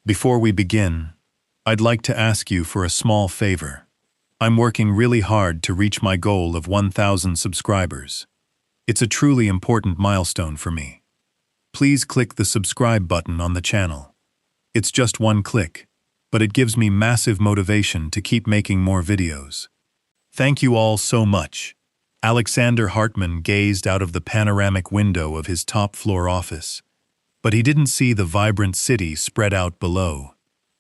Before we begin, I'd like to ask you for a small favor. I'm working really hard to reach my goal of 1,000 subscribers. It's a truly important milestone for me. Please click the subscribe button on the channel. It's just one click, but it gives me massive motivation to keep making more videos. Thank you all so much. Aleksander Hartman gazed out of the panoramic window of his top-floor office, but he didn't see the vibrant city spread out below.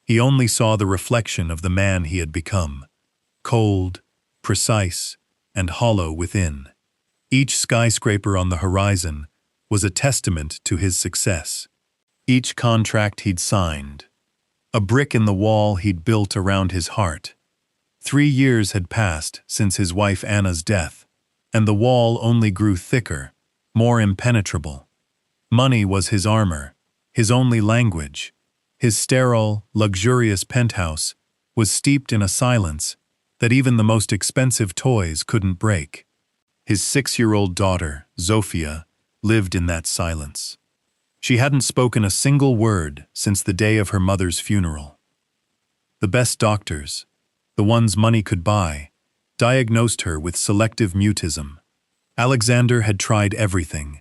He only saw the reflection of the man he had become, cold, precise, and hollow within. Each skyscraper on the horizon was a testament to his success. Each contract he'd signed, a brick in the wall he'd built around his heart. 3 years had passed since his wife Anna's death, and the wall only grew thicker, more impenetrable. Money was his armor, his only language. His sterile, luxurious penthouse was steeped in a silence that even the most expensive toys couldn't break. His 6-year-old daughter, Zosia, lived in that silence. She hadn't spoken a single word since the day of her mother's funeral. The best doctors, the ones money could buy, diagnosed her with selective mutism. Aleksander had tried everything: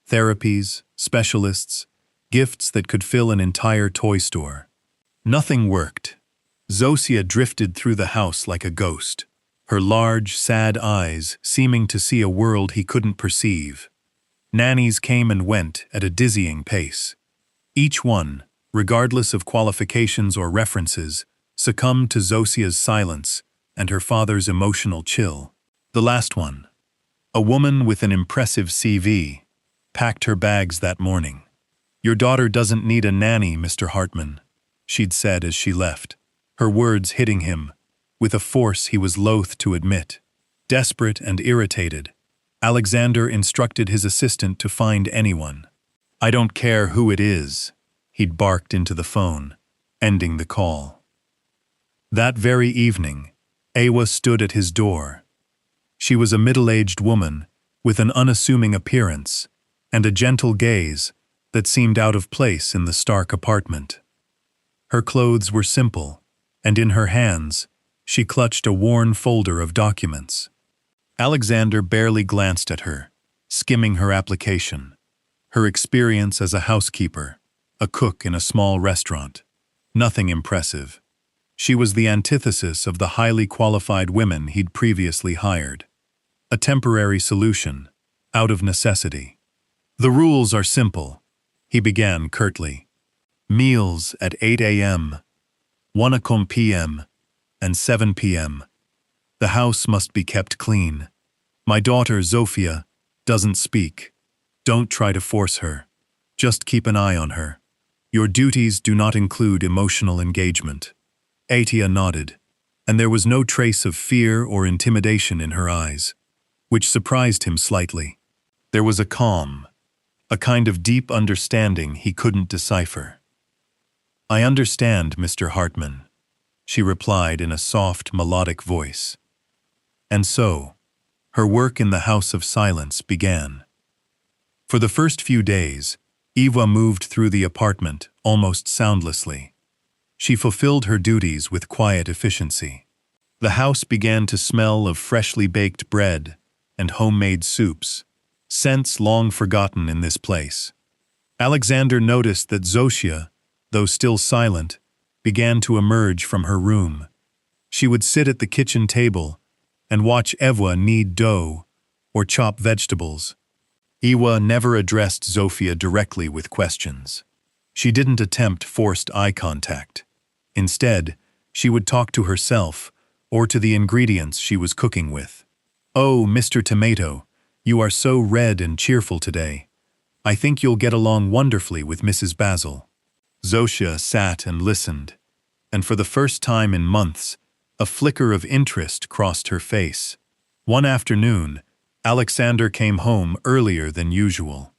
therapies, specialists, gifts that could fill an entire toy store. Nothing worked. Zosia drifted through the house like a ghost, her large, sad eyes seeming to see a world he couldn't perceive. Nannies came and went at a dizzying pace. Each one, regardless of qualifications or references, succumbed to Zosia's silence and her father's emotional chill. The last one, a woman with an impressive CV, packed her bags that morning. "Your daughter doesn't need a nanny, Mr. Hartman," she'd said as she left, her words hitting him with a force he was loath to admit. Desperate and irritated, Aleksander instructed his assistant to find anyone. "I don't care who it is," he'd barked into the phone, ending the call. That very evening, Ewa stood at his door. She was a middle-aged woman with an unassuming appearance and a gentle gaze that seemed out of place in the stark apartment. Her clothes were simple, and in her hands, she clutched a worn folder of documents. Aleksander barely glanced at her, skimming her application, her experience as a housekeeper, a cook in a small restaurant. Nothing impressive. She was the antithesis of the highly qualified women he'd previously hired. A temporary solution, out of necessity. "The rules are simple," he began curtly. "Meals at 8 a.m., 1 p.m., and 7 p.m. The house must be kept clean. My daughter, Zofia, doesn't speak. Don't try to force her. Just keep an eye on her. Your duties do not include emotional engagement." Atia nodded, and there was no trace of fear or intimidation in her eyes, which surprised him slightly. There was a calm, a kind of deep understanding he couldn't decipher. "I understand, Mr. Hartman," she replied in a soft, melodic voice. And so, her work in the House of Silence began. For the first few days, Eva moved through the apartment almost soundlessly. She fulfilled her duties with quiet efficiency. The house began to smell of freshly baked bread and homemade soups, scents long forgotten in this place. Aleksander noticed that Zosia, though still silent, began to emerge from her room. She would sit at the kitchen table and watch Ewa knead dough or chop vegetables. Ewa never addressed Zofia directly with questions. She didn't attempt forced eye contact. Instead, she would talk to herself or to the ingredients she was cooking with. "Oh, Mr. Tomato, you are so red and cheerful today. I think you'll get along wonderfully with Mrs. Basil." Zosia sat and listened, and for the first time in months, a flicker of interest crossed her face. One afternoon, Aleksander came home earlier than usual.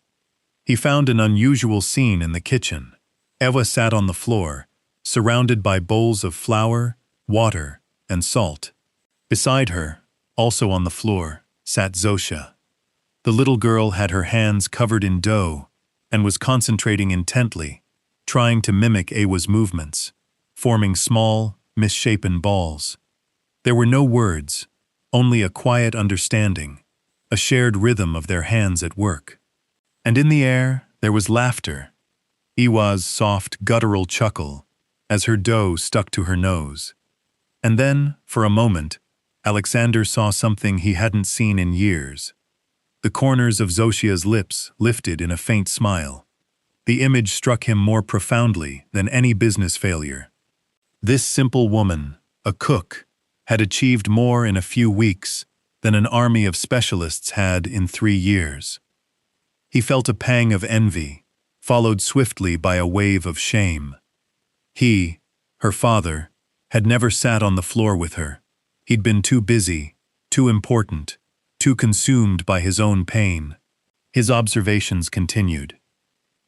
He found an unusual scene in the kitchen. Ewa sat on the floor, surrounded by bowls of flour, water, and salt. Beside her, also on the floor, sat Zosia. The little girl had her hands covered in dough and was concentrating intently, trying to mimic Awa's movements, forming small, misshapen balls. There were no words, only a quiet understanding, a shared rhythm of their hands at work. And in the air, there was laughter, Awa's soft, guttural chuckle, as her dough stuck to her nose. And then, for a moment, Aleksander saw something he hadn't seen in years. The corners of Zosia's lips lifted in a faint smile. The image struck him more profoundly than any business failure. This simple woman, a cook, had achieved more in a few weeks than an army of specialists had in 3 years. He felt a pang of envy, followed swiftly by a wave of shame. He, her father, had never sat on the floor with her. He'd been too busy, too important, too consumed by his own pain. His observations continued.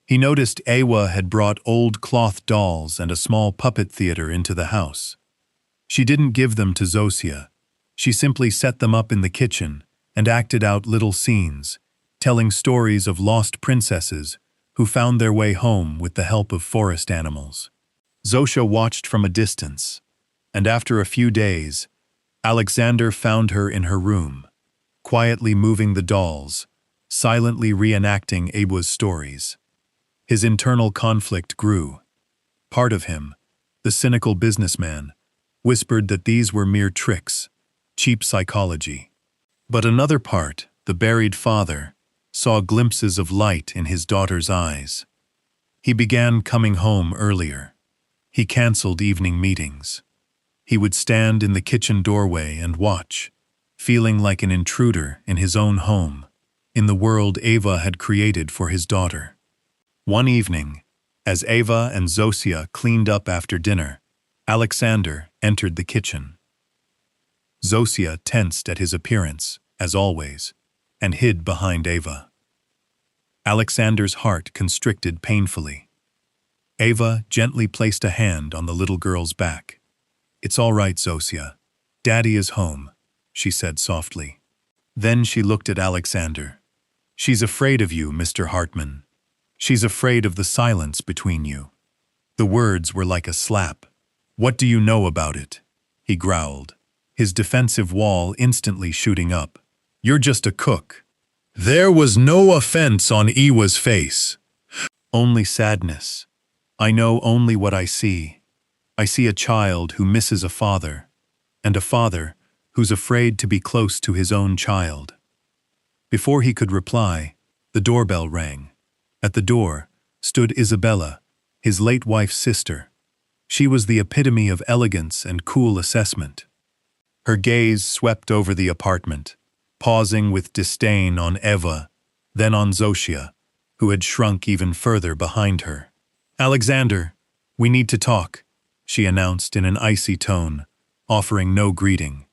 He noticed Awa had brought old cloth dolls and a small puppet theater into the house. She didn't give them to Zosia. She simply set them up in the kitchen and acted out little scenes, telling stories of lost princesses who found their way home with the help of forest animals. Zosia watched from a distance, and after a few days, Aleksander found her in her room, quietly moving the dolls, silently reenacting Awa's stories. His internal conflict grew. Part of him, the cynical businessman, whispered that these were mere tricks, cheap psychology. But another part, the buried father, saw glimpses of light in his daughter's eyes. He began coming home earlier. He canceled evening meetings. He would stand in the kitchen doorway and watch, feeling like an intruder in his own home, in the world Awa had created for his daughter. One evening, as Awa and Zosia cleaned up after dinner, Aleksander entered the kitchen. Zosia tensed at his appearance, as always, and hid behind Awa. Aleksander's heart constricted painfully. Awa gently placed a hand on the little girl's back. "It's all right, Zosia. Daddy is home," she said softly. Then she looked at Aleksander. "She's afraid of you, Mr. Hartman. She's afraid of the silence between you." The words were like a slap. "What do you know about it?" he growled, his defensive wall instantly shooting up. "You're just a cook." There was no offense on Awa's face. Only sadness. "I know only what I see. I see a child who misses a father, and a father who's afraid to be close to his own child." Before he could reply, the doorbell rang. At the door stood Isabella, his late wife's sister. She was the epitome of elegance and cool assessment. Her gaze swept over the apartment, pausing with disdain on Awa, then on Zosia, who had shrunk even further behind her. "Aleksander, we need to talk," she announced in an icy tone, offering no greeting.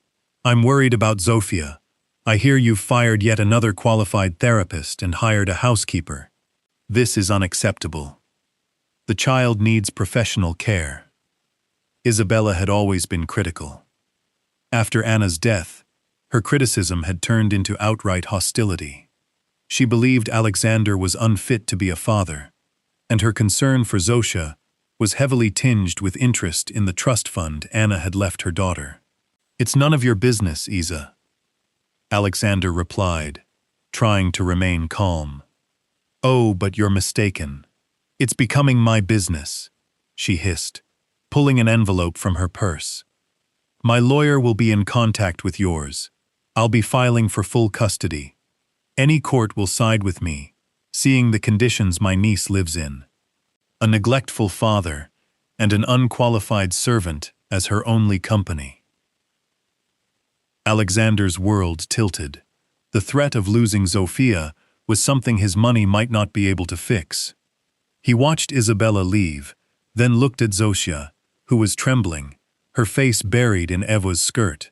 "I'm worried about Zofia. I hear you've fired yet another qualified therapist and hired a housekeeper. This is unacceptable. The child needs professional care." Isabella had always been critical. After Anna's death, her criticism had turned into outright hostility. She believed Aleksander was unfit to be a father, and her concern for Zosia was heavily tinged with interest in the trust fund Anna had left her daughter. "It's none of your business, Isa," Aleksander replied, trying to remain calm. "Oh, but you're mistaken. It's becoming my business," she hissed, pulling an envelope from her purse. "My lawyer will be in contact with yours. I'll be filing for full custody. Any court will side with me, seeing the conditions my niece lives in. A neglectful father and an unqualified servant as her only company." Aleksander's world tilted. The threat of losing Zofia was something his money might not be able to fix. He watched Isabella leave, then looked at Zosia, who was trembling, her face buried in Eva's skirt.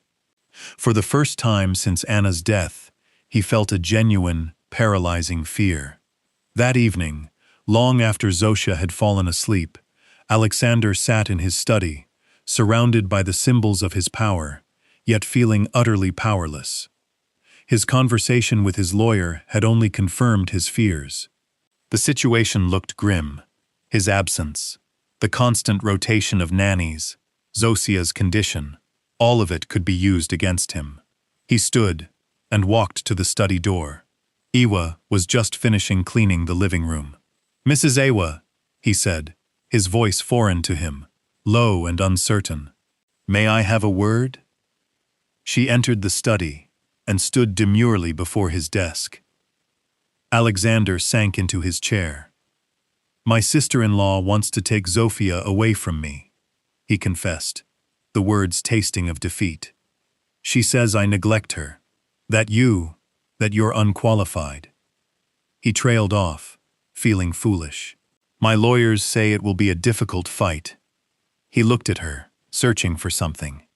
For the first time since Anna's death, he felt a genuine, paralyzing fear. That evening, long after Zosia had fallen asleep, Aleksander sat in his study, surrounded by the symbols of his power, yet feeling utterly powerless. His conversation with his lawyer had only confirmed his fears. The situation looked grim. His absence, the constant rotation of nannies, Zosia's condition, all of it could be used against him. He stood and walked to the study door. Ewa was just finishing cleaning the living room. "Mrs. Ewa," he said, his voice foreign to him, low and uncertain. "May I have a word?" She entered the study and stood demurely before his desk. Alexander sank into his chair. "My sister-in-law wants to take Zofia away from me," he confessed, the words tasting of defeat. "She says I neglect her, that you're unqualified." He trailed off, feeling foolish. "My lawyers say it will be a difficult fight." He looked at her, searching for something.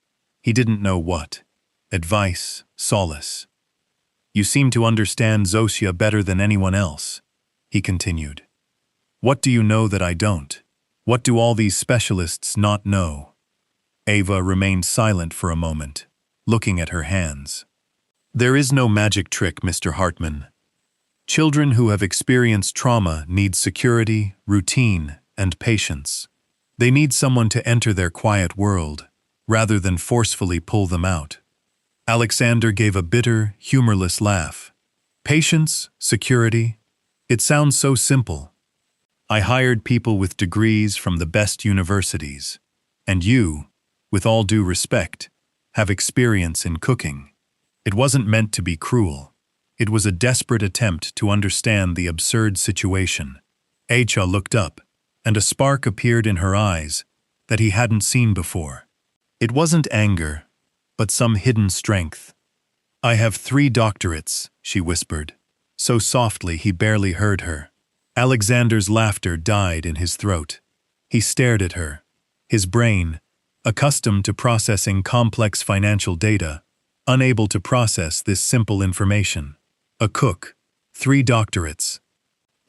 He didn't know what. Advice, solace. "You seem to understand Zosia better than anyone else," he continued. "What do you know that I don't? What do all these specialists not know?" Ava remained silent for a moment, looking at her hands. "There is no magic trick, Mr. Hartman. Children who have experienced trauma need security, routine, and patience. They need someone to enter their quiet world, rather than forcefully pull them out." Alexander gave a bitter, humorless laugh. "Patience, security. It sounds so simple. I hired people with degrees from the best universities. And you, with all due respect, have experience in cooking. It wasn't meant to be cruel. It was a desperate attempt to understand the absurd situation." Acha looked up, and a spark appeared in her eyes that he hadn't seen before. It wasn't anger, but some hidden strength. "I have 3 doctorates," she whispered, so softly he barely heard her. Alexander's laughter died in his throat. He stared at her, his brain, accustomed to processing complex financial data, unable to process this simple information. A cook, 3 doctorates.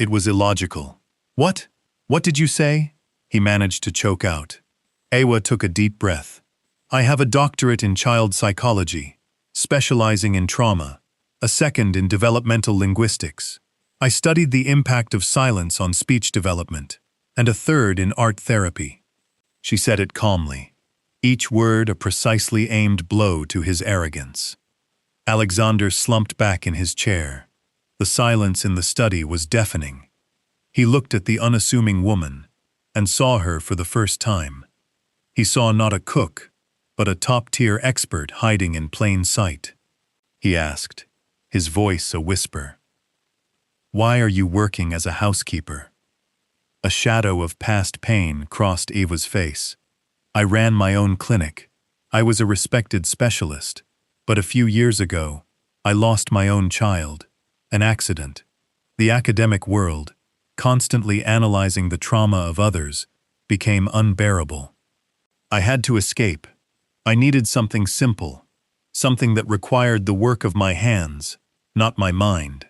It was illogical. "What? What did you say?" he managed to choke out. Ewa took a deep breath. "I have a doctorate in child psychology, specializing in trauma, a second in developmental linguistics. I studied the impact of silence on speech development, and a third in art therapy." She said it calmly, each word a precisely aimed blow to his arrogance. Alexander slumped back in his chair. The silence in the study was deafening. He looked at the unassuming woman and saw her for the first time. He saw not a cook, but a top-tier expert hiding in plain sight. He asked, his voice a whisper, "Why are you working as a housekeeper?" A shadow of past pain crossed Eva's face. "I ran my own clinic. I was a respected specialist. But a few years ago, I lost my own child. An accident. The academic world, constantly analyzing the trauma of others, became unbearable. I had to escape. I needed something simple, something that required the work of my hands, not my mind.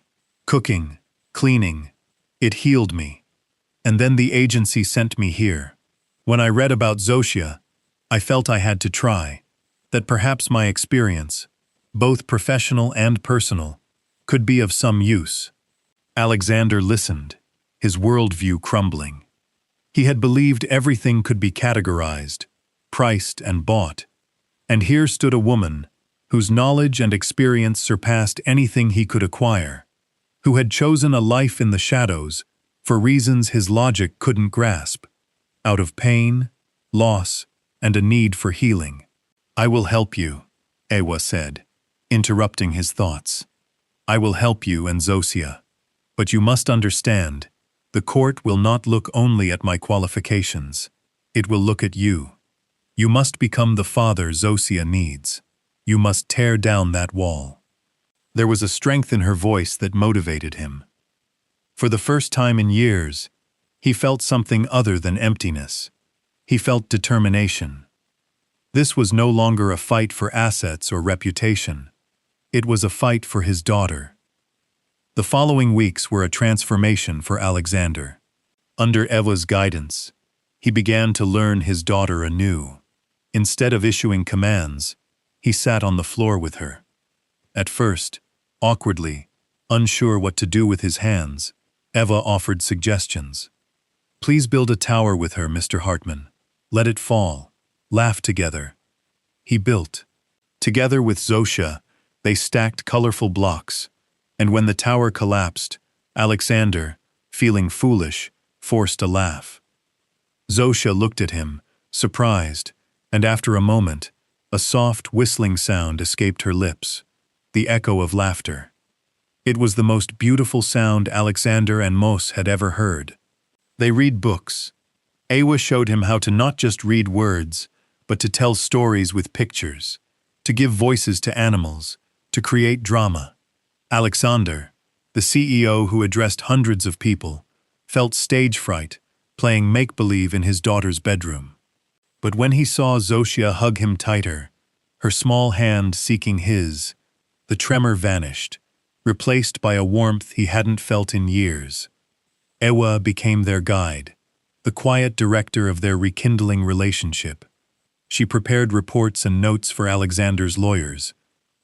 Cooking, cleaning, it healed me. And then the agency sent me here. When I read about Zosia, I felt I had to try, that perhaps my experience, both professional and personal, could be of some use." Alexander listened, his worldview crumbling. He had believed everything could be categorized, priced and bought, and here stood a woman whose knowledge and experience surpassed anything he could acquire, who had chosen a life in the shadows for reasons his logic couldn't grasp, out of pain, loss, and a need for healing. "I will help you," Ewa said, interrupting his thoughts. "I will help you and Zosia. But you must understand, the court will not look only at my qualifications. It will look at you. You must become the father Zosia needs. You must tear down that wall." There was a strength in her voice that motivated him. For the first time in years, he felt something other than emptiness. He felt determination. This was no longer a fight for assets or reputation. It was a fight for his daughter. The following weeks were a transformation for Alexander. Under Eva's guidance, he began to learn his daughter anew. Instead of issuing commands, he sat on the floor with her. At first, awkwardly, unsure what to do with his hands, Eva offered suggestions. Please build a tower with her, Mr. Hartman. Let it fall. Laugh together. He built. Together with Zosia, they stacked colorful blocks, and when the tower collapsed, Aleksander, feeling foolish, forced a laugh. Zosia looked at him, surprised, and after a moment, a soft whistling sound escaped her lips, the echo of laughter. It was the most beautiful sound Aleksander and Mos had ever heard. They read books. Ewa showed him how to not just read words, but to tell stories with pictures, to give voices to animals, to create drama. Aleksander, the CEO who addressed hundreds of people, felt stage fright, playing make-believe in his daughter's bedroom. But when he saw Zosia hug him tighter, her small hand seeking his, the tremor vanished, replaced by a warmth he hadn't felt in years. Ewa became their guide, the quiet director of their rekindling relationship. She prepared reports and notes for Aleksander's lawyers,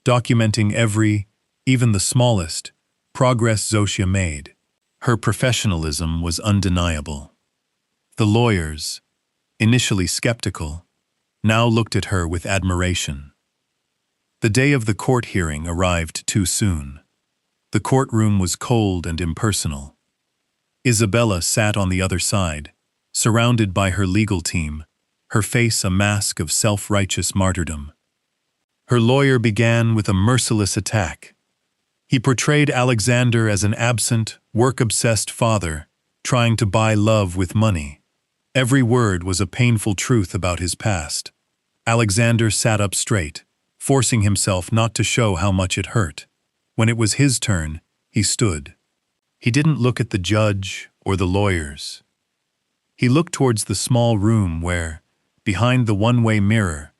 documenting every, even the smallest, progress Zosia made. Her professionalism was undeniable. The lawyers, initially skeptical, now looked at her with admiration. The day of the court hearing arrived too soon. The courtroom was cold and impersonal. Isabella sat on the other side, surrounded by her legal team, her face a mask of self-righteous martyrdom. Her lawyer began with a merciless attack. He portrayed Aleksander as an absent, work-obsessed father, trying to buy love with money. Every word was a painful truth about his past. Aleksander sat up straight, forcing himself not to show how much it hurt. When it was his turn, he stood. He didn't look at the judge or the lawyers. He looked towards the small room where, behind the one-way mirror,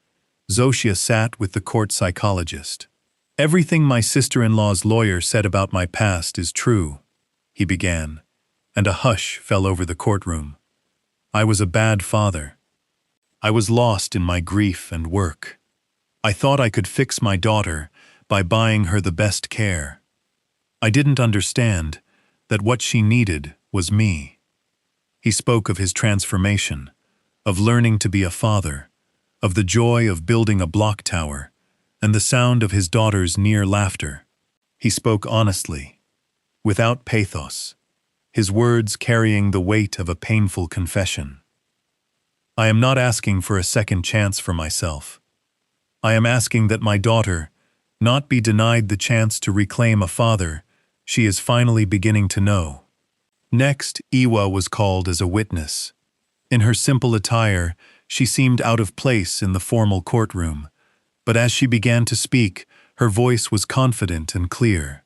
Zosia sat with the court psychologist. "Everything my sister-in-law's lawyer said about my past is true," he began, and a hush fell over the courtroom. "I was a bad father. I was lost in my grief and work. I thought I could fix my daughter by buying her the best care. I didn't understand that what she needed was me." He spoke of his transformation, of learning to be a father, of the joy of building a block tower, and the sound of his daughter's near laughter. He spoke honestly, without pathos, his words carrying the weight of a painful confession. "I am not asking for a second chance for myself. I am asking that my daughter not be denied the chance to reclaim a father she is finally beginning to know." Next, Ewa was called as a witness. In her simple attire, she seemed out of place in the formal courtroom, but as she began to speak, her voice was confident and clear.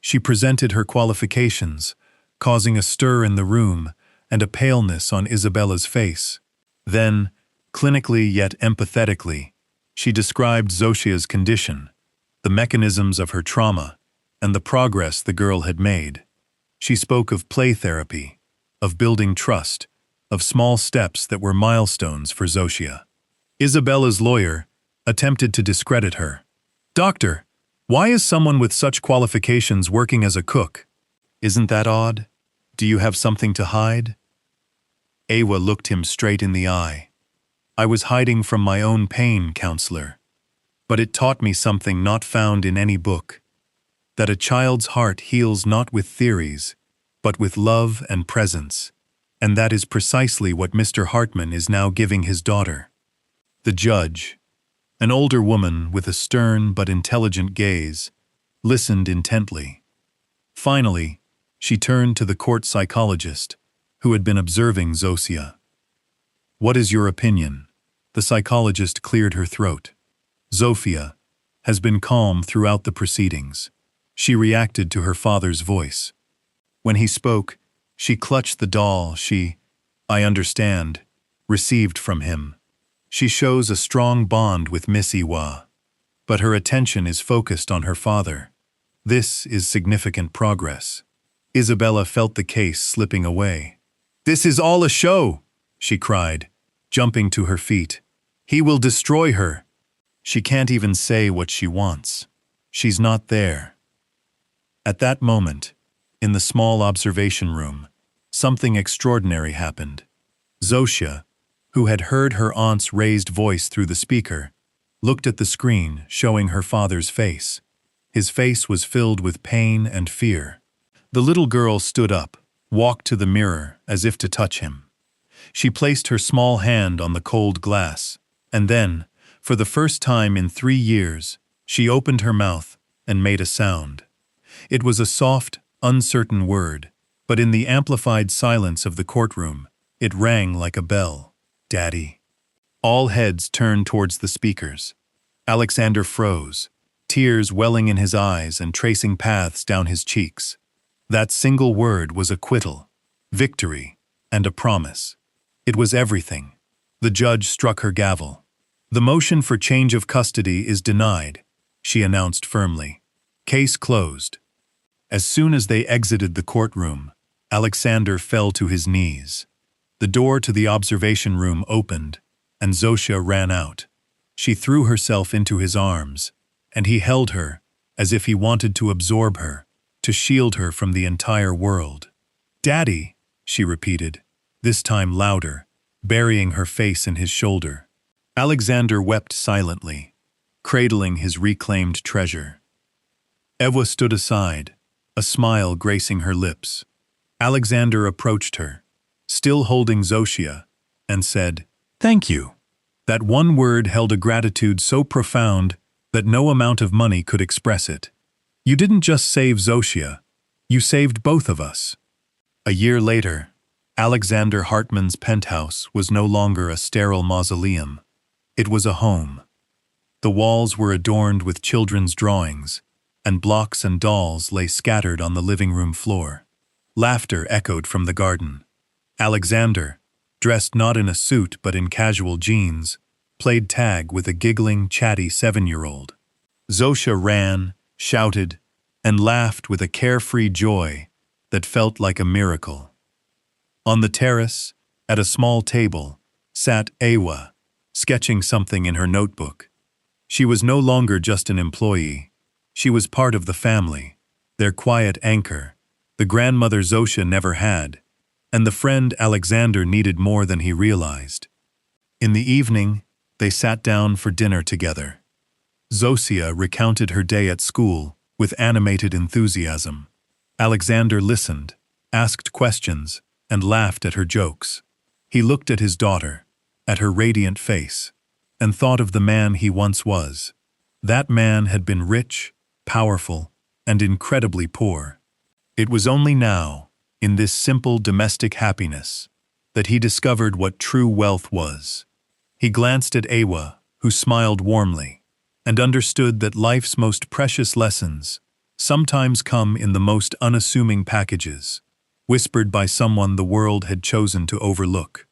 She presented her qualifications, causing a stir in the room and a paleness on Isabella's face. Then, clinically yet empathetically, she described Zosia's condition, the mechanisms of her trauma, and the progress the girl had made. She spoke of play therapy, of building trust, of small steps that were milestones for Zosia. Isabella's lawyer attempted to discredit her. "Doctor, why is someone with such qualifications working as a cook? Isn't that odd? Do you have something to hide?" Ewa looked him straight in the eye. "I was hiding from my own pain, counselor. But it taught me something not found in any book. That a child's heart heals not with theories, but with love and presence. And that is precisely what Mr. Hartman is now giving his daughter." The judge, an older woman with a stern but intelligent gaze, listened intently. Finally, she turned to the court psychologist, who had been observing Zosia. "What is your opinion?" The psychologist cleared her throat. "Zofia has been calm throughout the proceedings. She reacted to her father's voice. When he spoke, she clutched the doll I understand, received from him. She shows a strong bond with Miss Ewa, but her attention is focused on her father. This is significant progress." Isabella felt the case slipping away. "This is all a show," she cried, jumping to her feet. "He will destroy her. She can't even say what she wants. She's not there." At that moment, in the small observation room, something extraordinary happened. Zosia, who had heard her aunt's raised voice through the speaker, looked at the screen showing her father's face. His face was filled with pain and fear. The little girl stood up, walked to the mirror as if to touch him. She placed her small hand on the cold glass, and then, for the first time in 3 years, she opened her mouth and made a sound. It was a soft, uncertain word, but in the amplified silence of the courtroom, it rang like a bell. Daddy. All heads turned towards the speakers. Aleksander froze, tears welling in his eyes and tracing paths down his cheeks. That single word was acquittal, victory, and a promise. It was everything. The judge struck her gavel. The motion for change of custody is denied, she announced firmly. Case closed. As soon as they exited the courtroom, Aleksander fell to his knees. The door to the observation room opened, and Zosia ran out. She threw herself into his arms, and he held her as if he wanted to absorb her, to shield her from the entire world. "Daddy," she repeated, this time louder, burying her face in his shoulder. Aleksander wept silently, cradling his reclaimed treasure. Eva stood aside, a smile gracing her lips. Aleksander approached her, still holding Zosia, and said, "Thank you." That one word held a gratitude so profound that no amount of money could express it. "You didn't just save Zosia, you saved both of us." A year later, Aleksander Hartman's penthouse was no longer a sterile mausoleum. It was a home. The walls were adorned with children's drawings, and blocks and dolls lay scattered on the living room floor. Laughter echoed from the garden. Aleksander, dressed not in a suit but in casual jeans, played tag with a giggling, chatty 7-year-old. Zosia ran, shouted, and laughed with a carefree joy that felt like a miracle. On the terrace, at a small table, sat Ewa, sketching something in her notebook. She was no longer just an employee. She was part of the family, their quiet anchor, the grandmother Zosia never had, and the friend Aleksander needed more than he realized. In the evening, they sat down for dinner together. Zosia recounted her day at school with animated enthusiasm. Aleksander listened, asked questions, and laughed at her jokes. He looked at his daughter, at her radiant face, and thought of the man he once was. That man had been rich, powerful, and incredibly poor. It was only now, in this simple domestic happiness, that he discovered what true wealth was. He glanced at Ewa, who smiled warmly, and understood that life's most precious lessons sometimes come in the most unassuming packages, whispered by someone the world had chosen to overlook.